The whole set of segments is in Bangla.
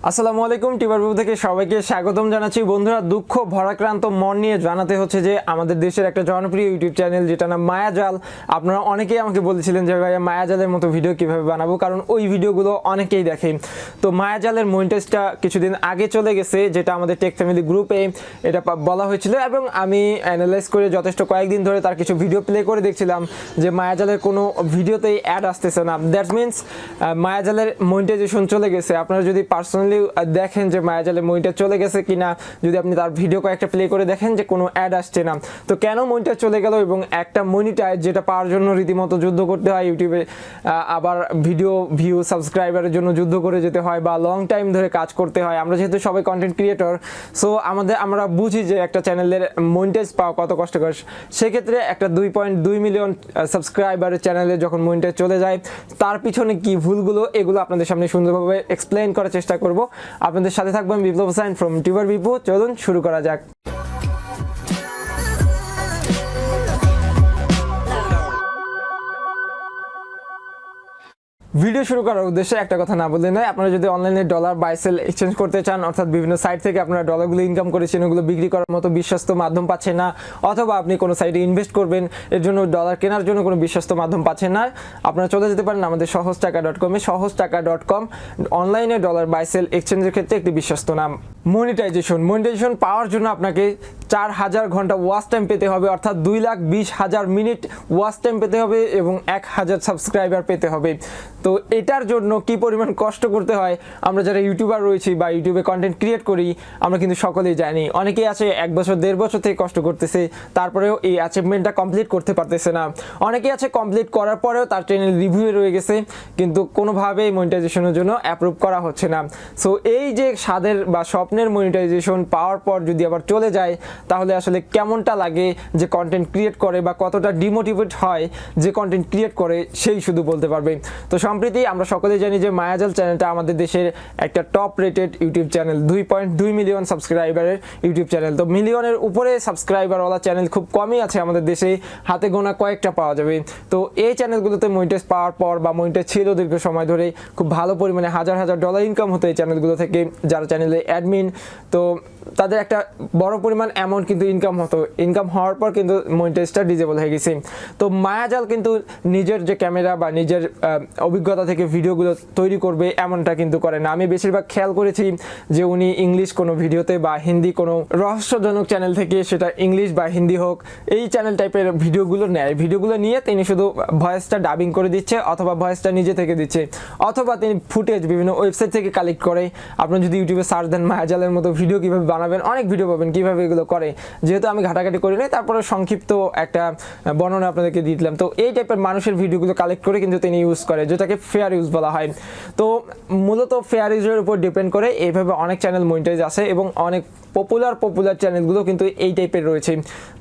আসসালামু আলাইকুম টিউবার থেকে সবাইকে স্বাগতম জানাচ্ছি। বন্ধুরা, দুঃখ ভরাক্রান্ত মন নিয়ে জানাতে হচ্ছে যে আমাদের দেশের একটা জনপ্রিয় ইউটিউব চ্যানেল যেটা নাম মায়াজাল, আপনারা অনেকেই আমাকে বলেছিলেন যে ভাইয়া মায়াজালের মতো ভিডিও কিভাবে বানাবো, কারণ ওই ভিডিওগুলো অনেকেই দেখে। তো মায়াজালের মনিটাইজটা কিছুদিন আগে চলে গেছে, যেটা আমাদের টেক ফ্যামিলি গ্রুপে এটা বলা হয়েছিল এবং আমি অ্যানালাইজ করে যথেষ্ট কয়েকদিন ধরে তার কিছু ভিডিও প্লে করে দেখছিলাম যে মায়াজালের কোনো ভিডিওতেই অ্যাড আসতেছে না। দ্যাট মিনস মায়াজালের মনিটাইজেশন চলে গেছে। আপনারা যদি পার্সোনালি দেখেন যে মায়াজালের মনিটাইজ চলে গেছে কিনা, যদি আপনি তার ভিডিও কয়েকটা প্লে করে দেখেন যে কোনো অ্যাড আসছে না, তো কেন মনিটাইজ চলে গেল এবং একটা মনিটাইজ যেটা পাওয়ার জন্য রীতিমতো যুদ্ধ করতে হয় ইউটিউবে, আবার ভিডিও ভিউ সাবস্ক্রাইবারের জন্য যুদ্ধ করে যেতে হয় বা লং টাইম ধরে কাজ করতে হয়। আমরা যেহেতু সবাই কন্টেন্ট ক্রিয়েটর, সো আমরা বুঝি যে একটা চ্যানেলের মনিটাইজ পাওয়া কত কষ্টকর। সেক্ষেত্রে একটা 2.2 মিলিয়ন সাবস্ক্রাইবারের চ্যানেলে যখন মনিটাইজ চলে যায়, তার পিছনে কি ভুলগুলো, এগুলো আপনাদের সামনে সুন্দরভাবে এক্সপ্লেইন করার চেষ্টা করব। আপনাদের সাথে থাকবেন বিপ্লব ফ্রম টিউবার BiPU। চলুন শুরু করা যাক। ভিডিও শুরু করার উদ্দেশ্যে একটা কথা না বললে নয়, আপনারা যদি অনলাইনে ডলার বাই সেল এক্সচেঞ্জ করতে চান, অর্থাৎ বিভিন্ন সাইট থেকে আপনারা ডলারগুলো ইনকাম করেছেন, ওগুলো বিক্রি করার মতো বিশ্বস্ত মাধ্যম পাচ্ছেন না, অথবা আপনি কোনো সাইটে ইনভেস্ট করবেন, এর জন্য ডলার কেনার জন্য কোনো বিশ্বস্ত মাধ্যম পাচ্ছেন না, আপনারা চলে যেতে পারেন আমাদের সহজটাকা.com-এ। সহজটাকা.com অনলাইনে ডলার বাই সেল এক্সচেঞ্জের ক্ষেত্রে একটি বিশ্বস্ত নাম। মনিটাইজেশন পাওয়ার জন্য আপনাকে 4000 ঘন্টা ওয়াচ টাইম পেতে হবে, অর্থাৎ 2,20,000 মিনিট ওয়াচ টাইম পেতে হবে এবং 1000 সাবস্ক্রাইবার পেতে হবে। তো এটার জন্য কি পরিমাণ কষ্ট করতে হয় আমরা যারা ইউটিউবার রয়েছি বা ইউটিউবে কন্টেন্ট ক্রিয়েট করি, আমরা কিন্তু সকলেই জানি। অনেকেই আছে 1 বছর 1.5 বছর থেকে কষ্ট করতেছে, তারপরেও এই অ্যাচিভমেন্টটা কমপ্লিট করতে পারতেছে না। অনেকেই আছে কমপ্লিট করার পরেও তার চ্যানেল রিভিউয়ে রয়ে গেছে, কিন্তু কোনোভাবেই মনিটাইজেশনের জন্য অ্যাপ্রুভ করা হচ্ছে না। সো এই যে স্বাদের বা স্বপ্নের মনিটাইজেশন পাওয়ার পর যদি আবার চলে যায়, তাহলে আসলে কেমনটা লাগে যে কন্টেন্ট ক্রিয়েট করে, বা কতটা ডিমোটিভেট হয় যে কন্টেন্ট ক্রিয়েট করে, সেই শুধু বলতে পারবে। তো সম্প্রতি আমরা সকলেই জানি যে মায়াজাল চ্যানেলটা আমাদের দেশের একটা top rated YouTube channel, 2.2 million সাবস্ক্রাইবারের ইউটিউব চ্যানেল। তো মিলিয়নের উপরে সাবস্ক্রাইবারওয়ালা চ্যানেল খুব কমই আছে আমাদের দেশে, হাতে গোনা কয়েকটা পাওয়া যাবে। তো এই চ্যানেলগুলোতে মনিটাইজ পাওয়ার পর বা মনিটাইজ ছিল দীর্ঘ সময় ধরে, খুব ভালো পরিমাণে হাজার ডলার ইনকাম হতো এই চ্যানেলগুলো থেকে। যারা চ্যানেলে অ্যাডমিন, তো তাদের একটা বড় পরিমাণ অ্যামাউন্ট কিন্তু ইনকাম হতো। ইনকাম হওয়ার পর কিন্তু মনিটাইজটা ডিজেবল হয়ে গেছে। তো মায়াজাল কিন্তু নিজের যে ক্যামেরা বা নিজের অভিজ্ঞতা থেকে ভিডিওগুলো তৈরি করবে এমনটা কিন্তু করে না। আমি বেশিরভাগ খেয়াল করেছি যে উনি ইংলিশ কোনো ভিডিওতে বা হিন্দি কোনো রহস্যজনক চ্যানেল থেকে, সেটা ইংলিশ বা হিন্দি হোক, এই চ্যানেল টাইপের ভিডিওগুলো নেয়। ভিডিওগুলো নিয়ে তিনি শুধু ভয়েসটা ডাবিং করে দিচ্ছে, অথবা ভয়েসটা নিজে থেকে দিচ্ছে, অথবা তিনি ফুটেজ বিভিন্ন ওয়েবসাইট থেকে কালেক্ট করে। আপনি যদি ইউটিউবে সার্চ দেন মায়াজালের মতো ভিডিও কীভাবে বানাবেন, অনেক ভিডিও পাবেন কীভাবে এগুলো করে। যেহেতু আমি ঘাটাঘাটি করি নাই, তারপরে সংক্ষিপ্ত একটা বর্ণনা আপনাদেরকে দিয়ে দিলাম। তো এই টাইপের মানুষের ভিডিওগুলো কালেক্ট করে কিন্তু তিনি ইউজ করে, যেটাকে ফেয়ার ইউজ বলা হয়। তো মূলত ফেয়ার ইউজের উপর ডিপেন্ড করে এইভাবে অনেক চ্যানেল মনিটাইজ আসে এবং অনেক পপুলার চ্যানেলগুলো কিন্তু এই টাইপের রয়েছে।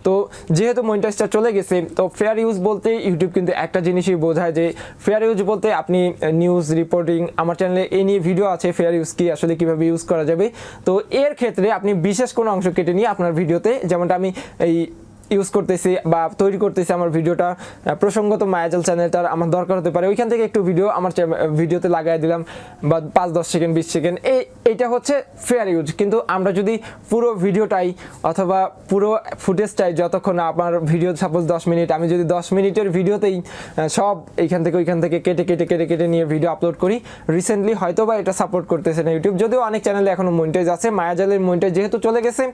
তো যেহেতু মনিটাইজটা চলে গেছে, তো ফেয়ার ইউজ বলতে ইউটিউব কিন্তু একটা জিনিসই বোঝায় যে ফেয়ার ইউজ বলতে আপনি নিউজ রিপোর্টিং, আমার চ্যানেলে এই নিয়ে ভিডিও আছে ফেয়ার ইউজ কি, আসলে কীভাবে ইউজ করা যাবে। তো এর ক্ষেত্রে আপনি বিশেষ কোনো অংশ কেটে নিয়ে আপনার ভিডিওতে, যেমনটা আমি এই ইউজ করতেছি বা তৈরি করতেছি আমার ভিডিওটা প্রসঙ্গত মায়াজাল চ্যানেলটার আমার দরকার হতে পারে, ওইখান থেকে একটু ভিডিও আমার ভিডিওতে লাগাই দিলাম, বা 5-10 সেকেন্ড 20 সেকেন্ড, এইটা হচ্ছে ফেয়ার ইউজ। কিন্তু আমরা যদি পুরো ভিডিওটাই অথবা পুরো ফুটেজটাই, যতক্ষণ আমার ভিডিও সাপোজ 10 মিনিট, আমি যদি 10 মিনিটের ভিডিওতেই সব ওইখান থেকে কেটে নিয়ে ভিডিও আপলোড করি, রিসেন্টলি হয়তো বা এটা সাপোর্ট করতেছে না ইউটিউব। যদিও অনেক চ্যানেলে এখনও মনিটাইজ আছে, মায়াজালের মনিটাইজ যেহেতু চলে গেছে,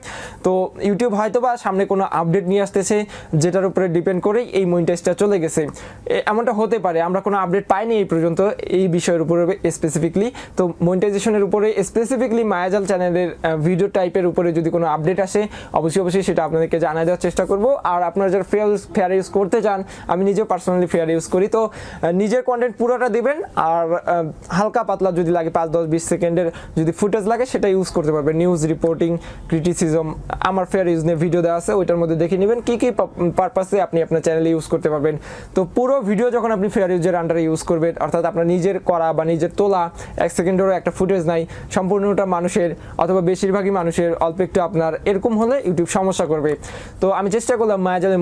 তো ইউটিউব হয়তো বা সামনে কোনো আপডেট নিয়ে আসতেছে যেটার উপরে ডিপেন্ড করেই এই মনিটাইজটা চলে গেছে, এমনটা হতে পারে। আমরা কোনো আপডেট পাইনি এই পর্যন্ত এই বিষয়ের উপরে স্পেসিফিকলি। তো মনিটাইজেশনের উপরে স্পেসিফিকলি মায়াজাল চ্যানেলের ভিডিও টাইপের উপরে যদি কোনো আপডেট আসে, অবশ্যই সেটা আপনাদেরকে জানিয়ে দেওয়ার চেষ্টা করব। আর আপনারা যারা ফেয়ার ইউজ করতে চান, আমি নিজেও পার্সোনালি ফেয়ার ইউজ করি, তো নিজের কন্টেন্ট পুরোটা দিবেন, আর হালকা পাতলা যদি লাগে 5-10-20 সেকেন্ডের যদি ফুটেজ লাগে, সেটা ইউজ করতে পারবেন। নিউজ রিপোর্টিং, ক্রিটিসিজম, আমার ফেয়ার ইউজ নিয়ে ভিডিও দেওয়া আছে, ওইটার মধ্যে দেখে নেবেন কি পারপাসে আপনি আপনার চ্যানেলে ইউজ করতে পারবেন। তো পুরো ভিডিও যখন আপনি ফেয়ার ইউজের আন্ডারে ইউজ করবেন, অর্থাৎ আপনার নিজের করা বা নিজের তোলা 1 সেকেন্ডেরও একটা ফুটেজ নাই, সম্পূর্ণ সম্পূর্ণটা মানুষের অথবা বেশিরভাগই মানুষের, অল্প একটু আপনার, এরকম হলে ইউটিউব সমস্যা করবে। তো আমি চেষ্টা করলাম মায়াজালের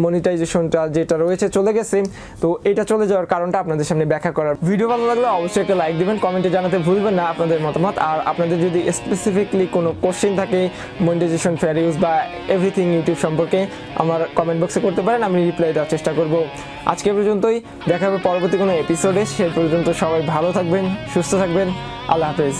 মনিটাইজেশনটা যেটা রয়েছে চলে গেছে, তো এটা চলে যাওয়ার কারণটা আপনাদের সামনে ব্যাখ্যা করার। ভিডিও ভালো লাগলে অবশ্যই একটা লাইক দিবেন, কমেন্টে জানাতে ভুলবেন না আপনাদের মতামত। আর আপনাদের যদি স্পেসিফিকলি কোনো কোশ্চেন থাকে মনিটাইজেশন, ফেয়ার ইউজ বা এভরিথিং ইউটিউব সম্পর্কে, আমার কমেন্ট বক্সে করতে পারেন, আমি রিপ্লাই দেওয়ার চেষ্টা করব। আজকে পর্যন্তই, দেখা হবে পরবর্তী কোনো এপিসোডে। সে পর্যন্ত সবাই ভালো থাকবেন, সুস্থ থাকবেন, আল্লাহ হাফেজ।